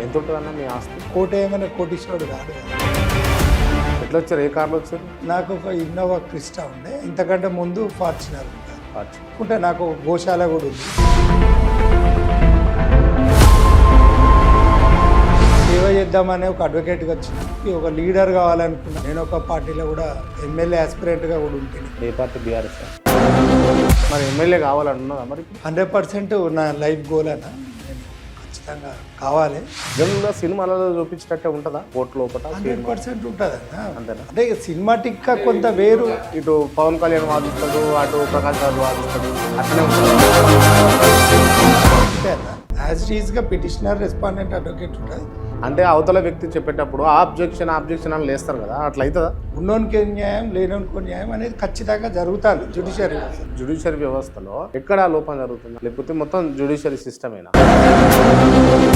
ఎంత ఉంటుందన్న మీ ఆస్తి? కోట ఏమైనా కోటీశ్వరుడు కాదు కదా. ఎట్లా వచ్చారు? ఏ కార్లో వచ్చారు? నాకు ఒక ఇన్నోవా క్రిస్టా ఉండే, ఇంతకంటే ముందు ఫార్చునర్ ఉండే. అచ్చా. ఉంటే నాకు గోశాల కూడా ఉంది. సేవ చేద్దామని ఒక అడ్వకేట్గా వచ్చిన, ఒక లీడర్ కావాలనుకున్నా. నేను ఒక పార్టీలో కూడా ఎమ్మెల్యే ఆస్పిరెంట్గా కూడా ఉంటుంది. ఏ పార్టీ? బీఆర్ఎస్. మరి ఎమ్మెల్యే కావాలన్నదా మరి? 100% నా లైఫ్ గోల్ అన్న, నేను ఖచ్చితంగా కావాలి. జనరల్గా సినిమాలలో చూపించినట్టే ఉంటుందా కోర్టు లోపల? 100% ఉంటుంది అన్న. అంతేనా? అంటే సినిమాటిక్గా కొంత వేరు. ఇటు పవన్ కళ్యాణ్ వాదిస్తాడు, అటు ప్రకాష్ రాజ్ వాదిస్తాడు, అట్లనే ఉంటుంది. అంతే అన్న. యాజ్ ఇట్ ఈస్గా పిటిషనర్, రెస్పాండెంట్, అడ్వకేట్ ఉంటుంది. అంటే అవతల వ్యక్తి చెప్పేటప్పుడు ఆబ్జెక్షన్ అని లేస్తారు కదా, అట్లా అవుతుందా? ఉన్నోనికి న్యాయం, లేనోనికి న్యాయం అనేది ఖచ్చితంగా జరుగుతుంది జ్యుడిషియరీ. జ్యుడిషియరీ వ్యవస్థలో ఎక్కడ లోపం జరుగుతుంది? లేకపోతే మొత్తం జ్యుడిషియరీ సిస్టమేనా?